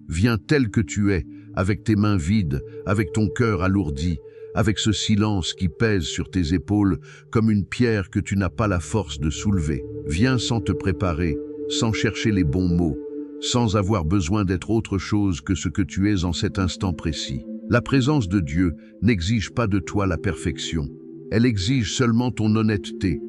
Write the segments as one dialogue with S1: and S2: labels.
S1: viens tel que tu es, avec tes mains vides, avec ton cœur alourdi, avec ce silence qui pèse sur tes épaules comme une pierre que tu n'as pas la force de soulever. Viens sans te préparer, sans chercher les bons mots, sans avoir besoin d'être autre chose que ce que tu es en cet instant précis. La présence de Dieu n'exige pas de toi la perfection, elle exige seulement ton honnêteté.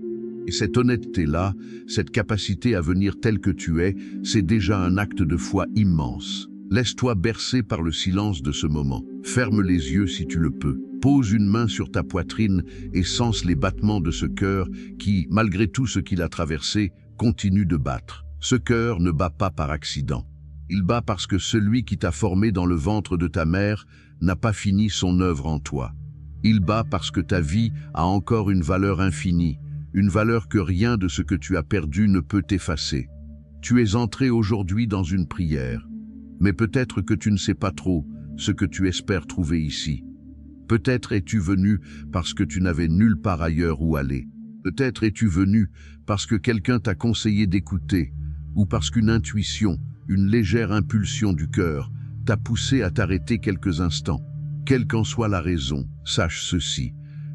S1: Et cette honnêteté-là, cette capacité à venir tel que tu es, c'est déjà un acte de foi immense. Laisse-toi bercer par le silence de ce moment. Ferme les yeux si tu le peux. Pose une main sur ta poitrine et sens les battements de ce cœur qui, malgré tout ce qu'il a traversé, continue de battre. Ce cœur ne bat pas par accident. Il bat parce que celui qui t'a formé dans le ventre de ta mère n'a pas fini son œuvre en toi. Il bat parce que ta vie a encore une valeur infinie, une valeur que rien de ce que tu as perdu ne peut effacer. Tu es entré aujourd'hui dans une prière, mais peut-être que tu ne sais pas trop ce que tu espères trouver ici. Peut-être es-tu venu parce que tu n'avais nulle part ailleurs où aller. Peut-être es-tu venu parce que quelqu'un t'a conseillé d'écouter, ou parce qu'une intuition, une légère impulsion du cœur, t'a poussé à t'arrêter quelques instants. Quelle qu'en soit la raison, sache ceci,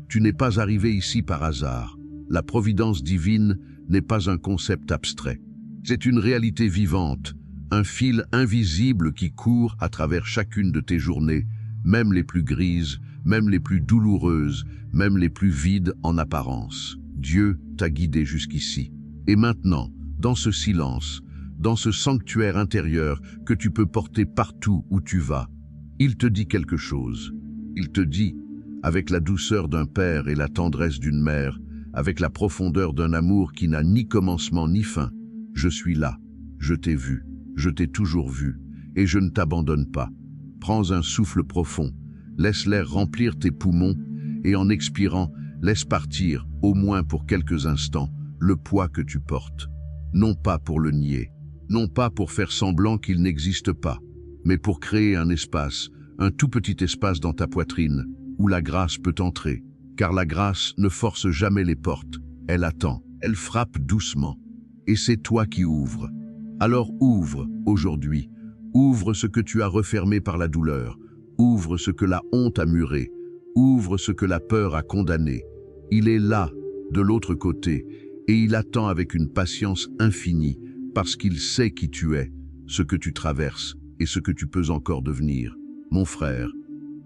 S1: tu n'es pas arrivé ici par hasard. La providence divine n'est pas un concept abstrait. C'est une réalité vivante, un fil invisible qui court à travers chacune de tes journées, même les plus grises, même les plus douloureuses, même les plus vides en apparence. Dieu t'a guidé jusqu'ici. Et maintenant, dans ce silence, dans ce sanctuaire intérieur que tu peux porter partout où tu vas, il te dit quelque chose. Il te dit, avec la douceur d'un père et la tendresse d'une mère, avec la profondeur d'un amour qui n'a ni commencement ni fin, je suis là, je t'ai vu, je t'ai toujours vu, et je ne t'abandonne pas. Prends un souffle profond, laisse l'air remplir tes poumons, et en expirant, laisse partir, au moins pour quelques instants, le poids que tu portes. Non pas pour le nier, non pas pour faire semblant qu'il n'existe pas, mais pour créer un espace, un tout petit espace dans ta poitrine, où la grâce peut entrer. Car la grâce ne force jamais les portes, elle attend, elle frappe doucement. Et c'est toi qui ouvres. Alors ouvre, aujourd'hui, ouvre ce que tu as refermé par la douleur, ouvre ce que la honte a muré, ouvre ce que la peur a condamné. Il est là, de l'autre côté, et il attend avec une patience infinie, parce qu'il sait qui tu es, ce que tu traverses et ce que tu peux encore devenir. Mon frère,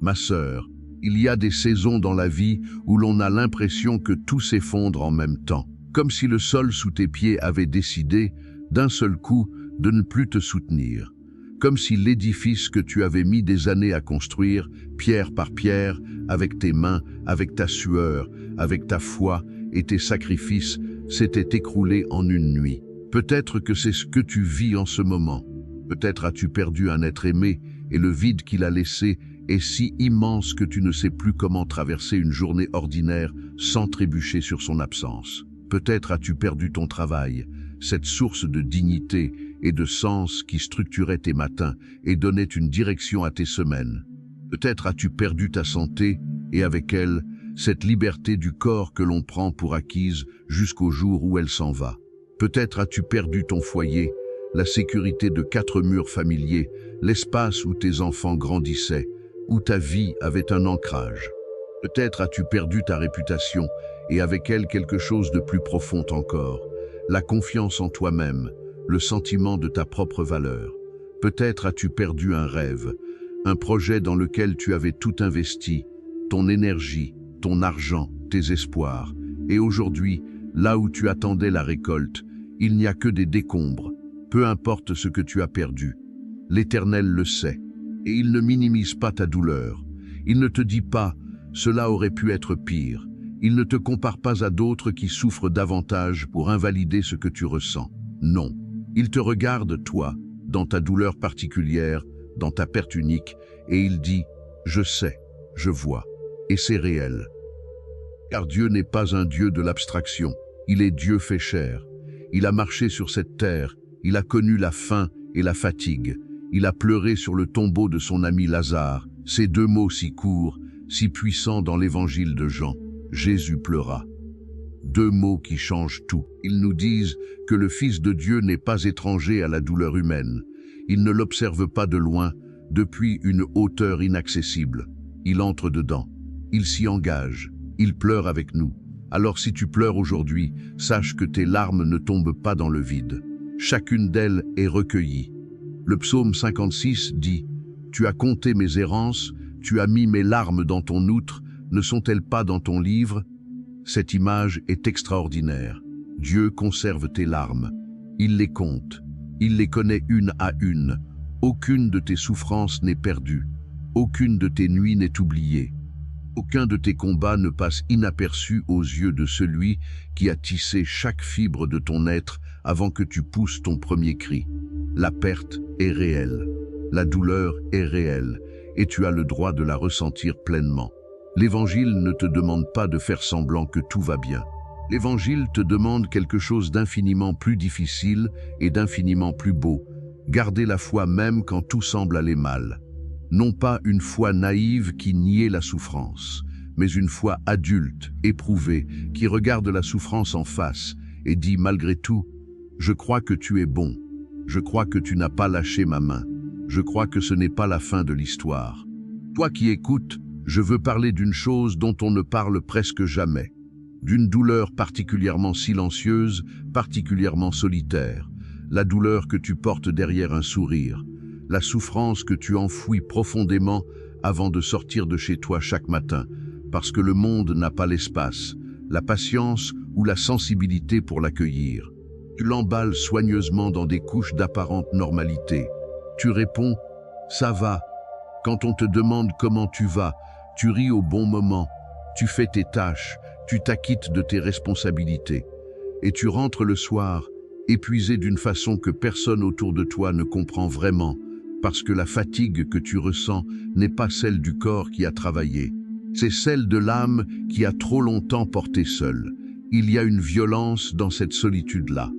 S1: ma sœur, il y a des saisons dans la vie où l'on a l'impression que tout s'effondre en même temps, comme si le sol sous tes pieds avait décidé, d'un seul coup, de ne plus te soutenir. Comme si l'édifice que tu avais mis des années à construire, pierre par pierre, avec tes mains, avec ta sueur, avec ta foi et tes sacrifices, s'était écroulé en une nuit. Peut-être que c'est ce que tu vis en ce moment. Peut-être as-tu perdu un être aimé et le vide qu'il a laissé est si immense que tu ne sais plus comment traverser une journée ordinaire sans trébucher sur son absence. Peut-être as-tu perdu ton travail, cette source de dignité et de sens qui structurait tes matins et donnait une direction à tes semaines. Peut-être as-tu perdu ta santé et avec elle, cette liberté du corps que l'on prend pour acquise jusqu'au jour où elle s'en va. Peut-être as-tu perdu ton foyer, la sécurité de 4 murs familiers, l'espace où tes enfants grandissaient, où ta vie avait un ancrage. Peut-être as-tu perdu ta réputation et avec elle quelque chose de plus profond encore, la confiance en toi-même, le sentiment de ta propre valeur. Peut-être as-tu perdu un rêve, un projet dans lequel tu avais tout investi, ton énergie, ton argent, tes espoirs. Et aujourd'hui, là où tu attendais la récolte, il n'y a que des décombres, peu importe ce que tu as perdu. L'Éternel le sait, et il ne minimise pas ta douleur. Il ne te dit pas « cela aurait pu être pire ». Il ne te compare pas à d'autres qui souffrent davantage pour invalider ce que tu ressens. Non, il te regarde, toi, dans ta douleur particulière, dans ta perte unique, et il dit « je sais, je vois ». Et c'est réel. Car Dieu n'est pas un Dieu de l'abstraction, il est Dieu fait chair. Il a marché sur cette terre, il a connu la faim et la fatigue. Il a pleuré sur le tombeau de son ami Lazare. Ces 2 mots si courts, si puissants dans l'évangile de Jean. Jésus pleura. 2 mots qui changent tout. Ils nous disent que le Fils de Dieu n'est pas étranger à la douleur humaine. Il ne l'observe pas de loin, depuis une hauteur inaccessible. Il entre dedans. Il s'y engage. Il pleure avec nous. Alors si tu pleures aujourd'hui, sache que tes larmes ne tombent pas dans le vide. Chacune d'elles est recueillie. Le psaume 56 dit « Tu as compté mes errances, tu as mis mes larmes dans ton outre, ne sont-elles pas dans ton livre ?» Cette image est extraordinaire. Dieu conserve tes larmes. Il les compte. Il les connaît une à une. Aucune de tes souffrances n'est perdue. Aucune de tes nuits n'est oubliée. Aucun de tes combats ne passe inaperçu aux yeux de celui qui a tissé chaque fibre de ton être avant que tu pousses ton premier cri. La perte est réelle. La douleur est réelle. Et tu as le droit de la ressentir pleinement. L'Évangile ne te demande pas de faire semblant que tout va bien. L'Évangile te demande quelque chose d'infiniment plus difficile et d'infiniment plus beau. Garder la foi même quand tout semble aller mal. Non pas une foi naïve qui niait la souffrance, mais une foi adulte, éprouvée, qui regarde la souffrance en face et dit malgré tout « Je crois que tu es bon. Je crois que tu n'as pas lâché ma main. Je crois que ce n'est pas la fin de l'histoire. » Toi qui écoutes, je veux parler d'une chose dont on ne parle presque jamais. D'une douleur particulièrement silencieuse, particulièrement solitaire. La douleur que tu portes derrière un sourire. La souffrance que tu enfouis profondément avant de sortir de chez toi chaque matin, parce que le monde n'a pas l'espace, la patience ou la sensibilité pour l'accueillir. Tu l'emballes soigneusement dans des couches d'apparente normalité. Tu réponds « ça va ». Quand on te demande comment tu vas, tu ris au bon moment, tu fais tes tâches, tu t'acquittes de tes responsabilités. Et tu rentres le soir, épuisé d'une façon que personne autour de toi ne comprend vraiment, parce que la fatigue que tu ressens n'est pas celle du corps qui a travaillé. C'est celle de l'âme qui a trop longtemps porté seule. Il y a une violence dans cette solitude-là.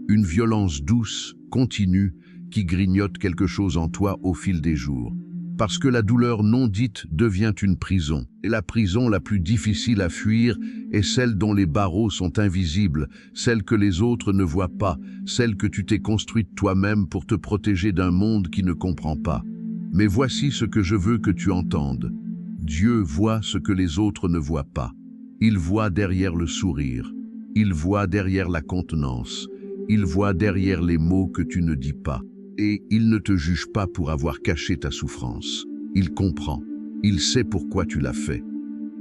S1: Une violence douce, continue, qui grignote quelque chose en toi au fil des jours. Parce que la douleur non dite devient une prison. Et la prison la plus difficile à fuir est celle dont les barreaux sont invisibles, celle que les autres ne voient pas, celle que tu t'es construite toi-même pour te protéger d'un monde qui ne comprend pas. Mais voici ce que je veux que tu entendes. Dieu voit ce que les autres ne voient pas. Il voit derrière le sourire. Il voit derrière la contenance. Il voit derrière les mots que tu ne dis pas. Et il ne te juge pas pour avoir caché ta souffrance. Il comprend. Il sait pourquoi tu l'as fait.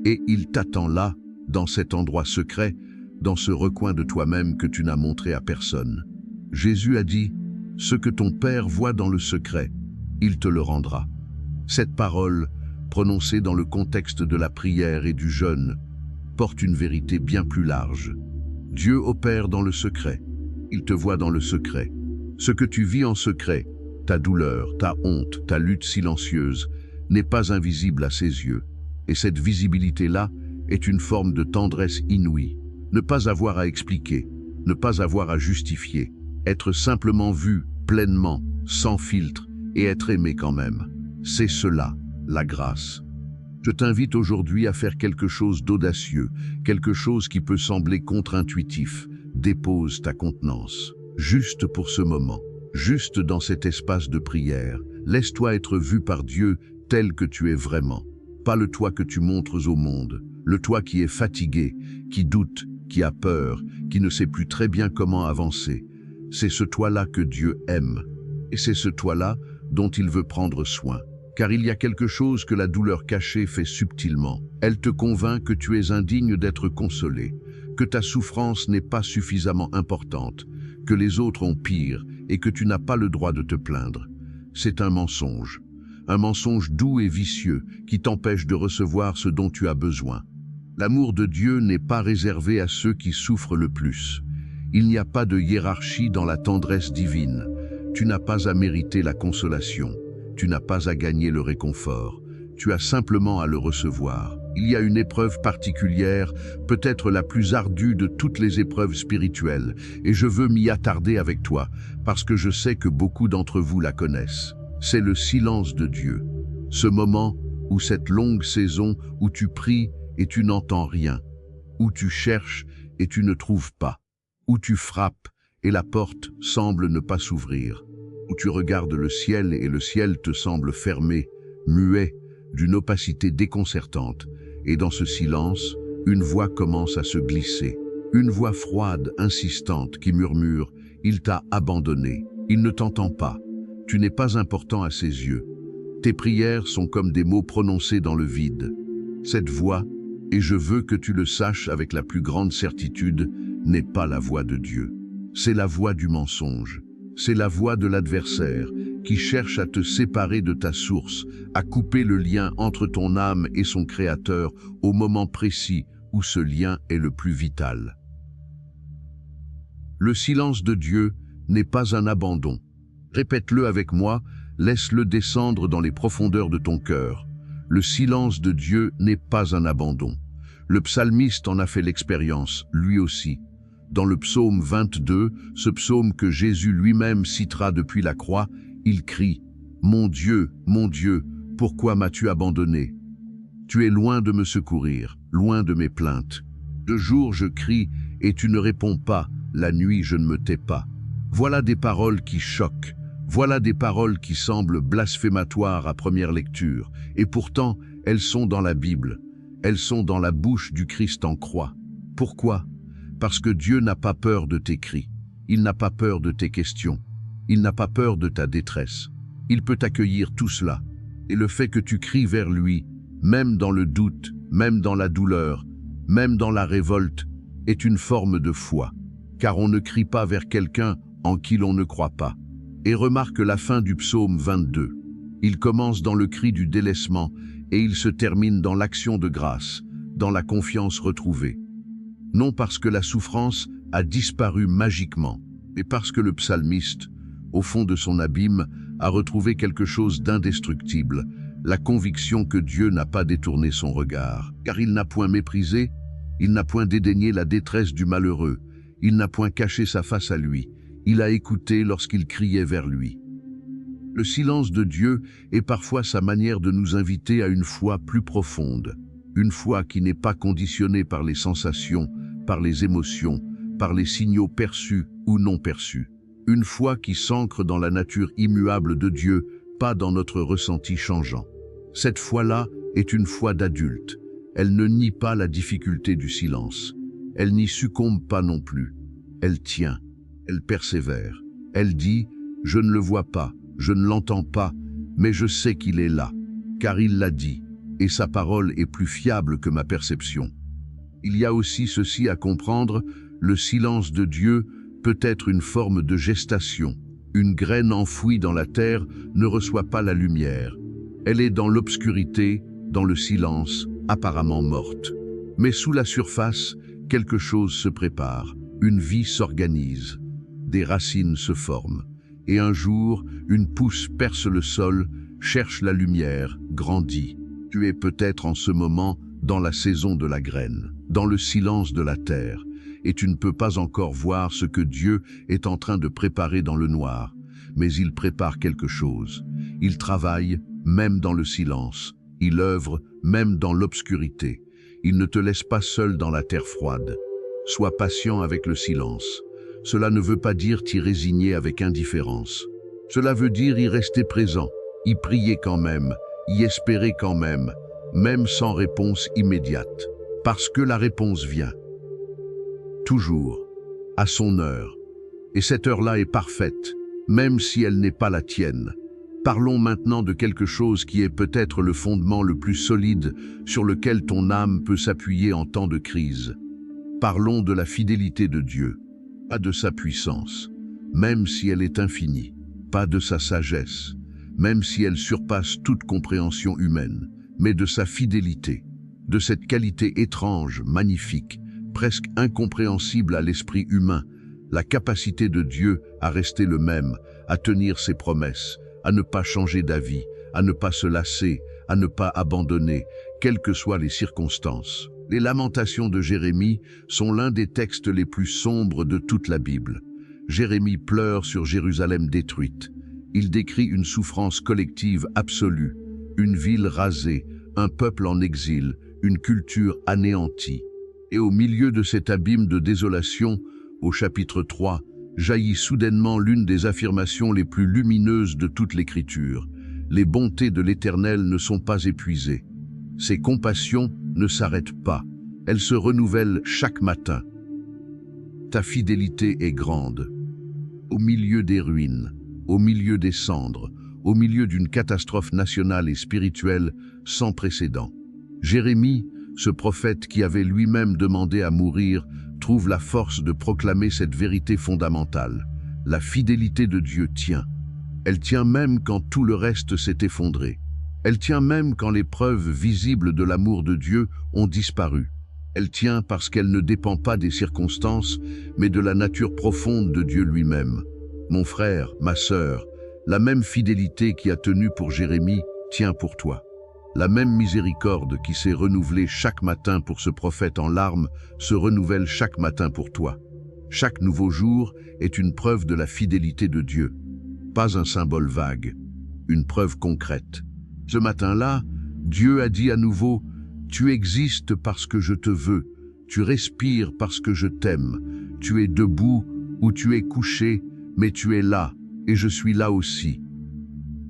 S1: Et il t'attend là, dans cet endroit secret, dans ce recoin de toi-même que tu n'as montré à personne. Jésus a dit, « Ce que ton Père voit dans le secret, il te le rendra. » Cette parole, prononcée dans le contexte de la prière et du jeûne, porte une vérité bien plus large. Dieu opère dans le secret. Il te voit dans le secret. Ce que tu vis en secret, ta douleur, ta honte, ta lutte silencieuse, n'est pas invisible à ses yeux. Et cette visibilité-là est une forme de tendresse inouïe. Ne pas avoir à expliquer, ne pas avoir à justifier, être simplement vu pleinement, sans filtre, et être aimé quand même. C'est cela, la grâce. Je t'invite aujourd'hui à faire quelque chose d'audacieux, quelque chose qui peut sembler contre-intuitif. Dépose ta contenance. Juste pour ce moment, juste dans cet espace de prière, laisse-toi être vu par Dieu tel que tu es vraiment. Pas le toi que tu montres au monde, le toi qui est fatigué, qui doute, qui a peur, qui ne sait plus très bien comment avancer. C'est ce toi-là que Dieu aime. Et c'est ce toi-là dont il veut prendre soin. Car il y a quelque chose que la douleur cachée fait subtilement. Elle te convainc que tu es indigne d'être consolé, que ta souffrance n'est pas suffisamment importante, que les autres ont pire et que tu n'as pas le droit de te plaindre. C'est un mensonge doux et vicieux qui t'empêche de recevoir ce dont tu as besoin. L'amour de Dieu n'est pas réservé à ceux qui souffrent le plus. Il n'y a pas de hiérarchie dans la tendresse divine. Tu n'as pas à mériter la consolation. Tu n'as pas à gagner le réconfort. Tu as simplement à le recevoir. Il y a une épreuve particulière, peut-être la plus ardue de toutes les épreuves spirituelles, et je veux m'y attarder avec toi, parce que je sais que beaucoup d'entre vous la connaissent. C'est le silence de Dieu. Ce moment où cette longue saison où tu pries et tu n'entends rien, où tu cherches et tu ne trouves pas, où tu frappes et la porte semble ne pas s'ouvrir. où tu regardes le ciel et le ciel te semble fermé, muet, d'une opacité déconcertante, et dans ce silence, une voix commence à se glisser. Une voix froide, insistante, qui murmure « Il t'a abandonné, il ne t'entend pas, tu n'es pas important à ses yeux ». Tes prières sont comme des mots prononcés dans le vide. Cette voix, et je veux que tu le saches avec la plus grande certitude, n'est pas la voix de Dieu. C'est la voix du mensonge. C'est la voix de l'adversaire qui cherche à te séparer de ta source, à couper le lien entre ton âme et son Créateur au moment précis où ce lien est le plus vital. Le silence de Dieu n'est pas un abandon. Répète-le avec moi, laisse-le descendre dans les profondeurs de ton cœur. Le silence de Dieu n'est pas un abandon. Le psalmiste en a fait l'expérience, lui aussi. Dans le psaume 22, ce psaume que Jésus lui-même citera depuis la croix, il crie « Mon Dieu, pourquoi m'as-tu abandonné? Tu es loin de me secourir, loin de mes plaintes. De jour je crie et tu ne réponds pas, la nuit je ne me tais pas. » Voilà des paroles qui choquent, voilà des paroles qui semblent blasphématoires à première lecture, et pourtant elles sont dans la Bible, elles sont dans la bouche du Christ en croix. Pourquoi? Parce que Dieu n'a pas peur de tes cris, il n'a pas peur de tes questions, il n'a pas peur de ta détresse. Il peut accueillir tout cela, et le fait que tu cries vers lui, même dans le doute, même dans la douleur, même dans la révolte, est une forme de foi, car on ne crie pas vers quelqu'un en qui l'on ne croit pas. Et remarque la fin du psaume 22. Il commence dans le cri du délaissement et il se termine dans l'action de grâce, dans la confiance retrouvée. Non parce que la souffrance a disparu magiquement, mais parce que le psalmiste, au fond de son abîme, a retrouvé quelque chose d'indestructible, la conviction que Dieu n'a pas détourné son regard, car il n'a point méprisé, il n'a point dédaigné la détresse du malheureux, il n'a point caché sa face à lui, il a écouté lorsqu'il criait vers lui. Le silence de Dieu est parfois sa manière de nous inviter à une foi plus profonde, une foi qui n'est pas conditionnée par les sensations, par les émotions, par les signaux perçus ou non perçus. Une foi qui s'ancre dans la nature immuable de Dieu, pas dans notre ressenti changeant. Cette foi-là est une foi d'adulte. Elle ne nie pas la difficulté du silence. Elle n'y succombe pas non plus. Elle tient, elle persévère. Elle dit « Je ne le vois pas, je ne l'entends pas, mais je sais qu'il est là, car il l'a dit, et sa parole est plus fiable que ma perception. » Il y a aussi ceci à comprendre, le silence de Dieu peut être une forme de gestation. Une graine enfouie dans la terre ne reçoit pas la lumière. Elle est dans l'obscurité, dans le silence, apparemment morte. Mais sous la surface, quelque chose se prépare, une vie s'organise, des racines se forment. Et un jour, une pousse perce le sol, cherche la lumière, grandit. Tu es peut-être en ce moment dans la saison de la graine, dans le silence de la terre, et tu ne peux pas encore voir ce que Dieu est en train de préparer dans le noir. Mais il prépare quelque chose. Il travaille même dans le silence. Il œuvre même dans l'obscurité. Il ne te laisse pas seul dans la terre froide. Sois patient avec le silence. Cela ne veut pas dire t'y résigner avec indifférence. Cela veut dire y rester présent, y prier quand même, y espérer quand même sans réponse immédiate. Parce que la réponse vient. Toujours, à son heure. Et cette heure-là est parfaite, même si elle n'est pas la tienne. Parlons maintenant de quelque chose qui est peut-être le fondement le plus solide sur lequel ton âme peut s'appuyer en temps de crise. Parlons de la fidélité de Dieu, pas de sa puissance, même si elle est infinie, pas de sa sagesse, même si elle surpasse toute compréhension humaine, mais de sa fidélité, de cette qualité étrange, magnifique, presque incompréhensible à l'esprit humain, la capacité de Dieu à rester le même, à tenir ses promesses, à ne pas changer d'avis, à ne pas se lasser, à ne pas abandonner, quelles que soient les circonstances. Les Lamentations de Jérémie sont l'un des textes les plus sombres de toute la Bible. Jérémie pleure sur Jérusalem détruite. Il décrit une souffrance collective absolue, une ville rasée, un peuple en exil, une culture anéantie. Et au milieu de cet abîme de désolation, au chapitre 3, jaillit soudainement l'une des affirmations les plus lumineuses de toute l'Écriture. Les bontés de l'Éternel ne sont pas épuisées. Ses compassions ne s'arrêtent pas. Elles se renouvellent chaque matin. Ta fidélité est grande. Au milieu des ruines, au milieu des cendres, au milieu d'une catastrophe nationale et spirituelle sans précédent. Jérémie, ce prophète qui avait lui-même demandé à mourir, trouve la force de proclamer cette vérité fondamentale. La fidélité de Dieu tient. Elle tient même quand tout le reste s'est effondré. Elle tient même quand les preuves visibles de l'amour de Dieu ont disparu. Elle tient parce qu'elle ne dépend pas des circonstances, mais de la nature profonde de Dieu lui-même. Mon frère, ma sœur, la même fidélité qui a tenu pour Jérémie tient pour toi. La même miséricorde qui s'est renouvelée chaque matin pour ce prophète en larmes se renouvelle chaque matin pour toi. Chaque nouveau jour est une preuve de la fidélité de Dieu. Pas un symbole vague, une preuve concrète. Ce matin-là, Dieu a dit à nouveau, « Tu existes parce que je te veux, tu respires parce que je t'aime, tu es debout ou tu es couché, mais tu es là, et je suis là aussi. »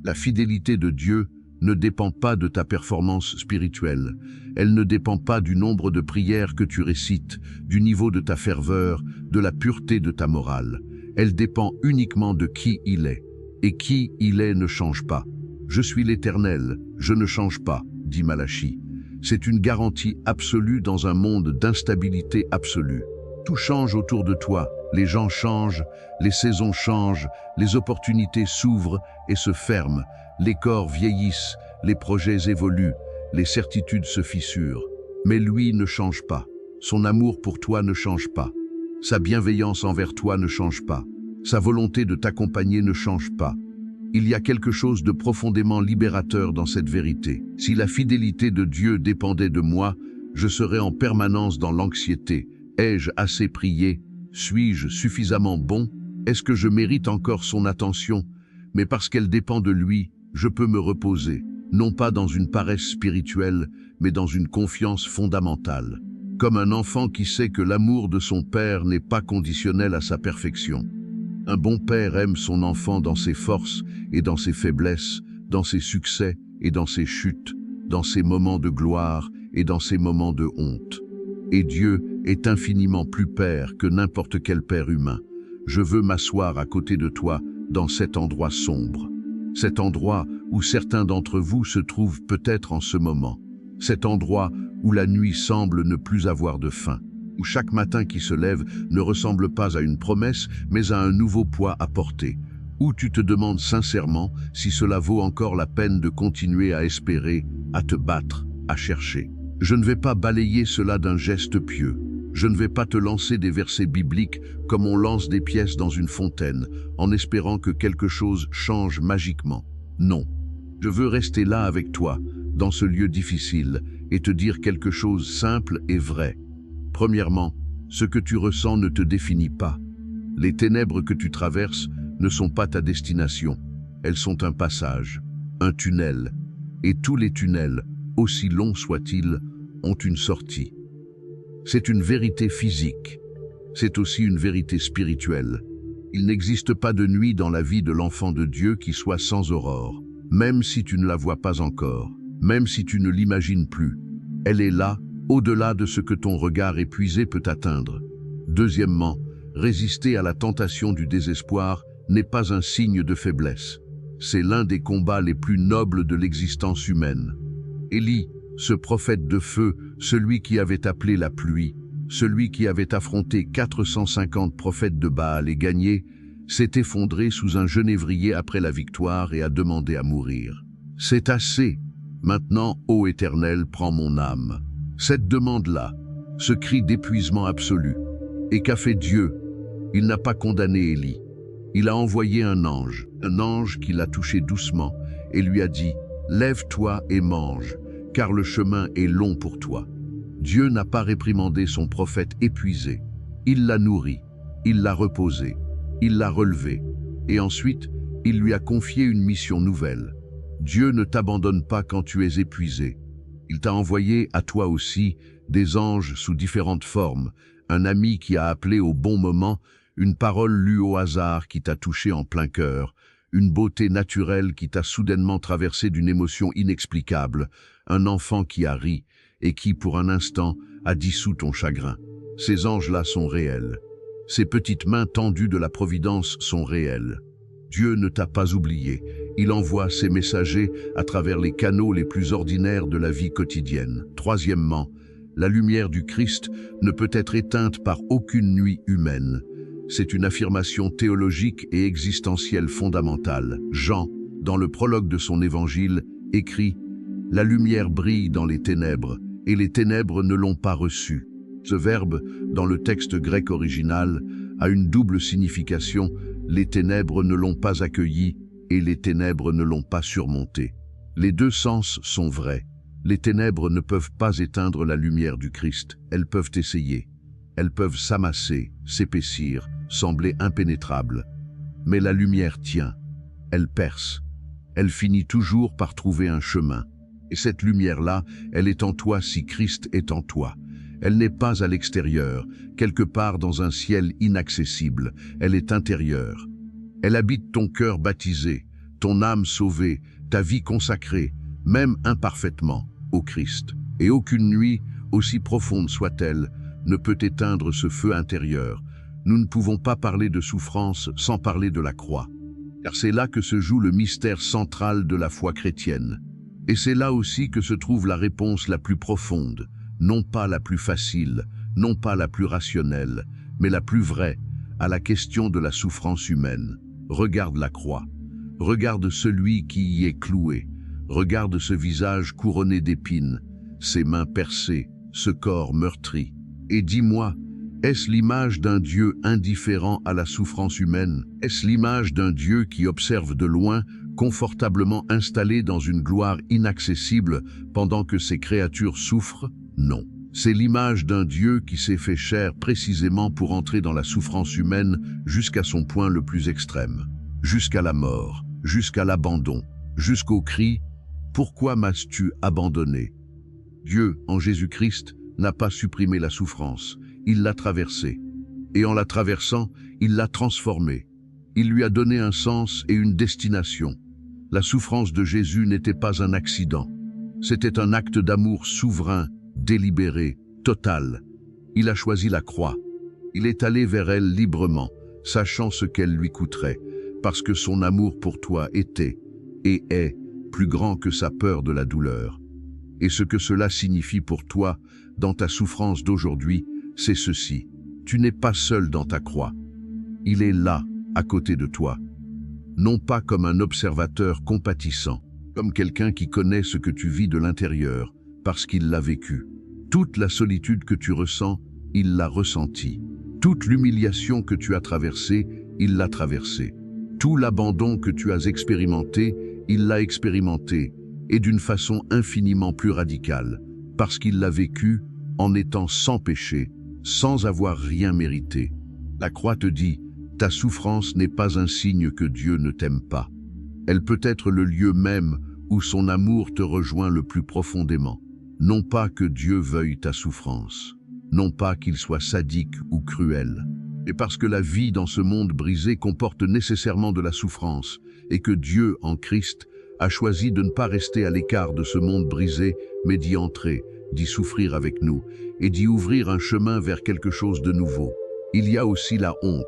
S1: La fidélité de Dieu ne dépend pas de ta performance spirituelle. Elle ne dépend pas du nombre de prières que tu récites, du niveau de ta ferveur, de la pureté de ta morale. Elle dépend uniquement de qui il est. Et qui il est ne change pas. Je suis l'Éternel, je ne change pas, dit Malachie. C'est une garantie absolue dans un monde d'instabilité absolue. Tout change autour de toi, les gens changent, les saisons changent, les opportunités s'ouvrent et se ferment, les corps vieillissent, les projets évoluent, les certitudes se fissurent. Mais lui ne change pas. Son amour pour toi ne change pas. Sa bienveillance envers toi ne change pas. Sa volonté de t'accompagner ne change pas. Il y a quelque chose de profondément libérateur dans cette vérité. Si la fidélité de Dieu dépendait de moi, je serais en permanence dans l'anxiété. Ai-je assez prié? Suis-je suffisamment bon? Est-ce que je mérite encore son attention? Mais parce qu'elle dépend de lui, je peux me reposer, non pas dans une paresse spirituelle, mais dans une confiance fondamentale. Comme un enfant qui sait que l'amour de son père n'est pas conditionnel à sa perfection. Un bon père aime son enfant dans ses forces et dans ses faiblesses, dans ses succès et dans ses chutes, dans ses moments de gloire et dans ses moments de honte. Et Dieu est infiniment plus père que n'importe quel père humain. Je veux m'asseoir à côté de toi dans cet endroit sombre. Cet endroit où certains d'entre vous se trouvent peut-être en ce moment. Cet endroit où la nuit semble ne plus avoir de fin. Où chaque matin qui se lève ne ressemble pas à une promesse, mais à un nouveau poids à porter. Où tu te demandes sincèrement si cela vaut encore la peine de continuer à espérer, à te battre, à chercher. Je ne vais pas balayer cela d'un geste pieux. Je ne vais pas te lancer des versets bibliques comme on lance des pièces dans une fontaine, en espérant que quelque chose change magiquement. Non. Je veux rester là avec toi, dans ce lieu difficile, et te dire quelque chose simple et vrai. Premièrement, ce que tu ressens ne te définit pas. Les ténèbres que tu traverses ne sont pas ta destination. Elles sont un passage, un tunnel. Et tous les tunnels, aussi longs soient-ils, ont une sortie. C'est une vérité physique. C'est aussi une vérité spirituelle. Il n'existe pas de nuit dans la vie de l'enfant de Dieu qui soit sans aurore, même si tu ne la vois pas encore, même si tu ne l'imagines plus. Elle est là, au-delà de ce que ton regard épuisé peut atteindre. Deuxièmement, résister à la tentation du désespoir n'est pas un signe de faiblesse. C'est l'un des combats les plus nobles de l'existence humaine. Élie, ce prophète de feu, celui qui avait appelé la pluie, celui qui avait affronté 450 prophètes de Baal et gagné, s'est effondré sous un genévrier après la victoire et a demandé à mourir. « C'est assez. Maintenant, ô Éternel, prends mon âme. » Cette demande-là, ce cri d'épuisement absolu. Et qu'a fait Dieu? Il n'a pas condamné Élie. Il a envoyé un ange qui l'a touché doucement et lui a dit « Lève-toi et mange, car le chemin est long pour toi. » Dieu n'a pas réprimandé son prophète épuisé. Il l'a nourri, il l'a reposé, il l'a relevé. Et ensuite, il lui a confié une mission nouvelle. Dieu ne t'abandonne pas quand tu es épuisé. Il t'a envoyé à toi aussi des anges sous différentes formes, un ami qui a appelé au bon moment, une parole lue au hasard qui t'a touché en plein cœur, une beauté naturelle qui t'a soudainement traversé d'une émotion inexplicable, un enfant qui a ri et qui, pour un instant, a dissous ton chagrin. Ces anges-là sont réels. Ces petites mains tendues de la Providence sont réelles. Dieu ne t'a pas oublié. Il envoie ses messagers à travers les canaux les plus ordinaires de la vie quotidienne. Troisièmement, la lumière du Christ ne peut être éteinte par aucune nuit humaine. C'est une affirmation théologique et existentielle fondamentale. Jean, dans le prologue de son évangile, écrit « La lumière brille dans les ténèbres, et les ténèbres ne l'ont pas reçue ». Ce verbe, dans le texte grec original, a une double signification. Les ténèbres ne l'ont pas accueilli et les ténèbres ne l'ont pas surmonté. Les deux sens sont vrais. Les ténèbres ne peuvent pas éteindre la lumière du Christ. Elles peuvent essayer. Elles peuvent s'amasser, s'épaissir, sembler impénétrables. Mais la lumière tient. Elle perce. Elle finit toujours par trouver un chemin. Et cette lumière-là, elle est en toi si Christ est en toi. Elle n'est pas à l'extérieur, quelque part dans un ciel inaccessible. Elle est intérieure. Elle habite ton cœur baptisé, ton âme sauvée, ta vie consacrée, même imparfaitement, au Christ. Et aucune nuit, aussi profonde soit-elle, ne peut éteindre ce feu intérieur. Nous ne pouvons pas parler de souffrance sans parler de la croix. Car c'est là que se joue le mystère central de la foi chrétienne. Et c'est là aussi que se trouve la réponse la plus profonde. Non pas la plus facile, non pas la plus rationnelle, mais la plus vraie, à la question de la souffrance humaine. Regarde la croix, regarde celui qui y est cloué, regarde ce visage couronné d'épines, ses mains percées, ce corps meurtri. Et dis-moi, est-ce l'image d'un Dieu indifférent à la souffrance humaine? Est-ce l'image d'un Dieu qui observe de loin, confortablement installé dans une gloire inaccessible pendant que ses créatures souffrent? Non. C'est l'image d'un Dieu qui s'est fait chair précisément pour entrer dans la souffrance humaine jusqu'à son point le plus extrême, jusqu'à la mort, jusqu'à l'abandon, jusqu'au cri « Pourquoi m'as-tu abandonné ?» Dieu, en Jésus-Christ, n'a pas supprimé la souffrance, il l'a traversée. Et en la traversant, il l'a transformée. Il lui a donné un sens et une destination. La souffrance de Jésus n'était pas un accident. C'était un acte d'amour souverain, délibéré, total. Il a choisi la croix. Il est allé vers elle librement, sachant ce qu'elle lui coûterait, parce que son amour pour toi était, et est, plus grand que sa peur de la douleur. Et ce que cela signifie pour toi, dans ta souffrance d'aujourd'hui, c'est ceci. Tu n'es pas seul dans ta croix. Il est là, à côté de toi. Non pas comme un observateur compatissant, comme quelqu'un qui connaît ce que tu vis de l'intérieur, parce qu'il l'a vécu. Toute la solitude que tu ressens, il l'a ressentie. Toute l'humiliation que tu as traversée, il l'a traversée. Tout l'abandon que tu as expérimenté, il l'a expérimenté, et d'une façon infiniment plus radicale, parce qu'il l'a vécu en étant sans péché, sans avoir rien mérité. La croix te dit, ta souffrance n'est pas un signe que Dieu ne t'aime pas. Elle peut être le lieu même où son amour te rejoint le plus profondément. Non pas que Dieu veuille ta souffrance, non pas qu'il soit sadique ou cruel, mais parce que la vie dans ce monde brisé comporte nécessairement de la souffrance, et que Dieu, en Christ, a choisi de ne pas rester à l'écart de ce monde brisé, mais d'y entrer, d'y souffrir avec nous, et d'y ouvrir un chemin vers quelque chose de nouveau. Il y a aussi la honte.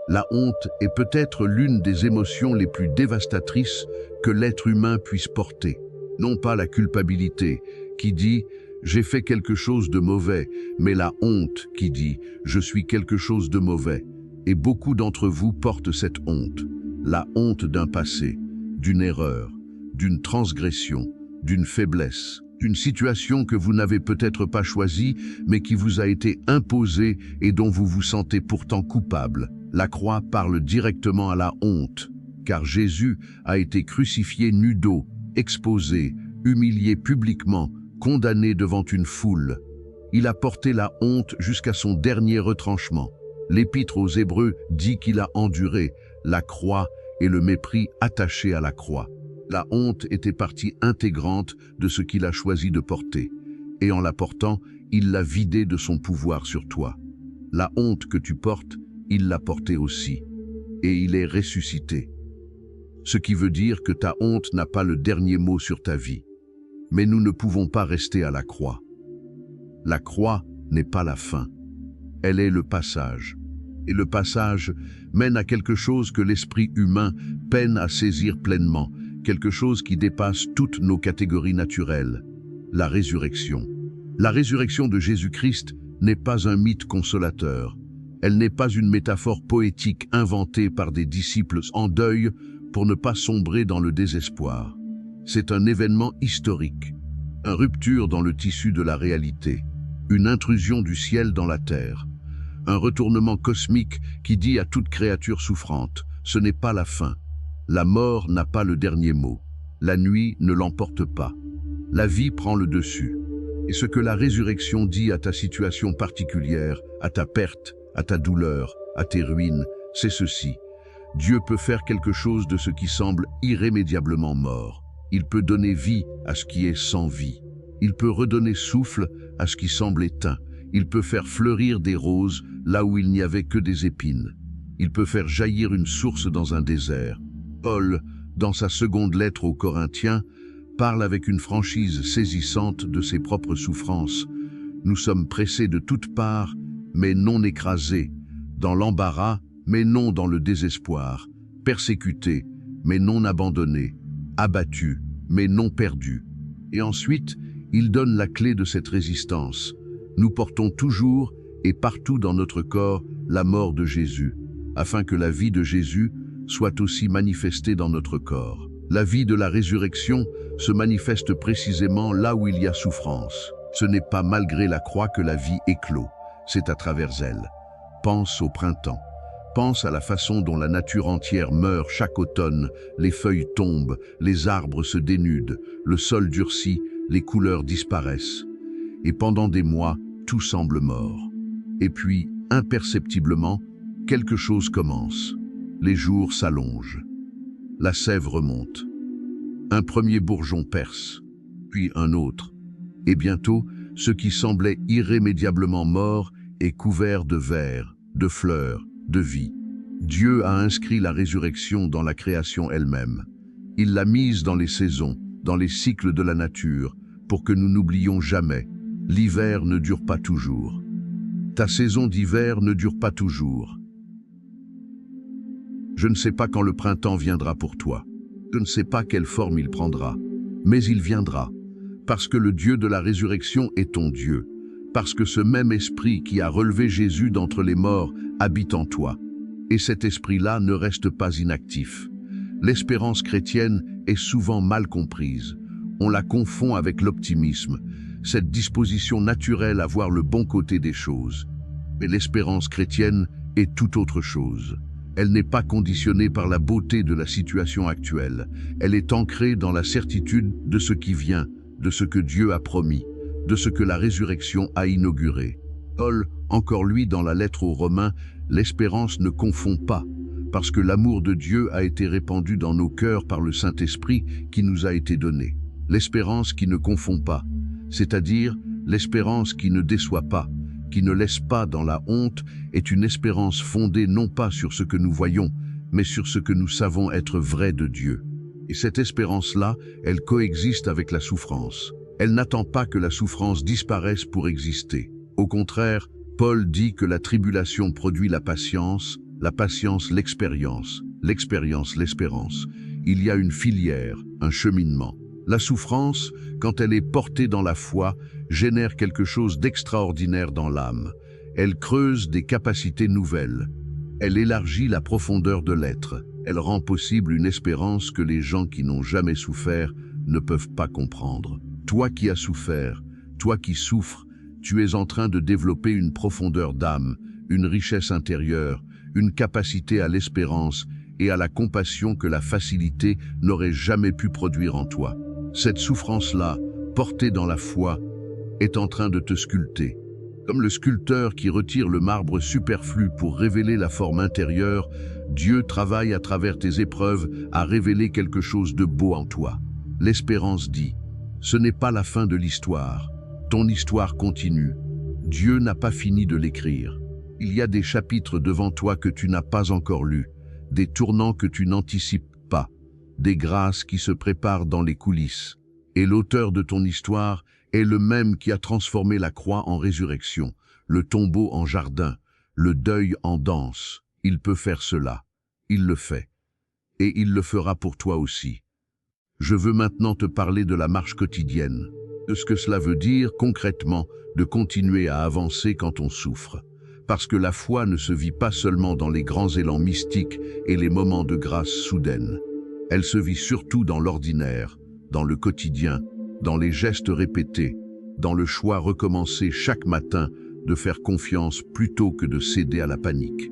S1: La honte est peut-être l'une des émotions les plus dévastatrices que l'être humain puisse porter. Non pas la culpabilité, qui dit « j'ai fait quelque chose de mauvais », mais la honte qui dit « je suis quelque chose de mauvais ». Et beaucoup d'entre vous portent cette honte. La honte d'un passé, d'une erreur, d'une transgression, d'une faiblesse, d'une situation que vous n'avez peut-être pas choisie, mais qui vous a été imposée et dont vous vous sentez pourtant coupable. La croix parle directement à la honte, car Jésus a été crucifié nu dos, exposé, humilié publiquement, condamné devant une foule. Il a porté la honte jusqu'à son dernier retranchement. L'Épître aux Hébreux dit qu'il a enduré la croix et le mépris attaché à la croix. La honte était partie intégrante de ce qu'il a choisi de porter, et en la portant, il l'a vidé de son pouvoir sur toi. La honte que tu portes il l'a porté aussi, et il est ressuscité. Ce qui veut dire que ta honte n'a pas le dernier mot sur ta vie. Mais nous ne pouvons pas rester à la croix. La croix n'est pas la fin. Elle est le passage. Et le passage mène à quelque chose que l'esprit humain peine à saisir pleinement, quelque chose qui dépasse toutes nos catégories naturelles, la résurrection. La résurrection de Jésus-Christ n'est pas un mythe consolateur. Elle n'est pas une métaphore poétique inventée par des disciples en deuil pour ne pas sombrer dans le désespoir. C'est un événement historique, une rupture dans le tissu de la réalité, une intrusion du ciel dans la terre, un retournement cosmique qui dit à toute créature souffrante, ce n'est pas la fin. La mort n'a pas le dernier mot. La nuit ne l'emporte pas. La vie prend le dessus. Et ce que la résurrection dit à ta situation particulière, à ta perte, à ta douleur, à tes ruines, c'est ceci. Dieu peut faire quelque chose de ce qui semble irrémédiablement mort. Il peut donner vie à ce qui est sans vie. Il peut redonner souffle à ce qui semble éteint. Il peut faire fleurir des roses là où il n'y avait que des épines. Il peut faire jaillir une source dans un désert. Paul, dans sa seconde lettre aux Corinthiens, parle avec une franchise saisissante de ses propres souffrances. Nous sommes pressés de toutes parts, mais non écrasés, dans l'embarras, mais non dans le désespoir, persécutés, mais non abandonnés, abattus, mais non perdus. Et ensuite, il donne la clé de cette résistance. Nous portons toujours et partout dans notre corps la mort de Jésus, afin que la vie de Jésus soit aussi manifestée dans notre corps. La vie de la résurrection se manifeste précisément là où il y a souffrance. Ce n'est pas malgré la croix que la vie éclot, c'est à travers elle. Pense au printemps. Pense à la façon dont la nature entière meurt chaque automne, les feuilles tombent, les arbres se dénudent, le sol durcit, les couleurs disparaissent. Et pendant des mois, tout semble mort. Et puis, imperceptiblement, quelque chose commence. Les jours s'allongent. La sève remonte. Un premier bourgeon perce, puis un autre. Et bientôt, ce qui semblait irrémédiablement mort est couvert de vers, de fleurs, de vie. Dieu a inscrit la résurrection dans la création elle-même. Il l'a mise dans les saisons, dans les cycles de la nature, pour que nous n'oublions jamais. L'hiver ne dure pas toujours. Ta saison d'hiver ne dure pas toujours. Je ne sais pas quand le printemps viendra pour toi. Je ne sais pas quelle forme il prendra. Mais il viendra. Parce que le Dieu de la résurrection est ton Dieu. Parce que ce même esprit qui a relevé Jésus d'entre les morts habite en toi. Et cet esprit-là ne reste pas inactif. L'espérance chrétienne est souvent mal comprise. On la confond avec l'optimisme, cette disposition naturelle à voir le bon côté des choses. Mais l'espérance chrétienne est tout autre chose. Elle n'est pas conditionnée par la beauté de la situation actuelle. Elle est ancrée dans la certitude de ce qui vient, de ce que Dieu a promis, de ce que la résurrection a inauguré. Paul, encore lui dans la lettre aux Romains, l'espérance ne confond pas, parce que l'amour de Dieu a été répandu dans nos cœurs par le Saint-Esprit qui nous a été donné. L'espérance qui ne confond pas, c'est-à-dire l'espérance qui ne déçoit pas, qui ne laisse pas dans la honte, est une espérance fondée non pas sur ce que nous voyons, mais sur ce que nous savons être vrai de Dieu. Et cette espérance-là, elle coexiste avec la souffrance. Elle n'attend pas que la souffrance disparaisse pour exister. Au contraire, Paul dit que la tribulation produit la patience l'expérience, l'expérience l'espérance. Il y a une filière, un cheminement. La souffrance, quand elle est portée dans la foi, génère quelque chose d'extraordinaire dans l'âme. Elle creuse des capacités nouvelles. Elle élargit la profondeur de l'être. Elle rend possible une espérance que les gens qui n'ont jamais souffert ne peuvent pas comprendre. Toi qui as souffert, toi qui souffres, tu es en train de développer une profondeur d'âme, une richesse intérieure, une capacité à l'espérance et à la compassion que la facilité n'aurait jamais pu produire en toi. Cette souffrance-là, portée dans la foi, est en train de te sculpter. Comme le sculpteur qui retire le marbre superflu pour révéler la forme intérieure, Dieu travaille à travers tes épreuves à révéler quelque chose de beau en toi. L'espérance dit, ce n'est pas la fin de l'histoire. Ton histoire continue. Dieu n'a pas fini de l'écrire. Il y a des chapitres devant toi que tu n'as pas encore lus, des tournants que tu n'anticipes pas, des grâces qui se préparent dans les coulisses. Et l'auteur de ton histoire est le même qui a transformé la croix en résurrection, le tombeau en jardin, le deuil en danse. Il peut faire cela. Il le fait. Et il le fera pour toi aussi. Je veux maintenant te parler de la marche quotidienne, de ce que cela veut dire concrètement de continuer à avancer quand on souffre. Parce que la foi ne se vit pas seulement dans les grands élans mystiques et les moments de grâce soudaine. Elle se vit surtout dans l'ordinaire, dans le quotidien, dans les gestes répétés, dans le choix recommencé chaque matin de faire confiance plutôt que de céder à la panique.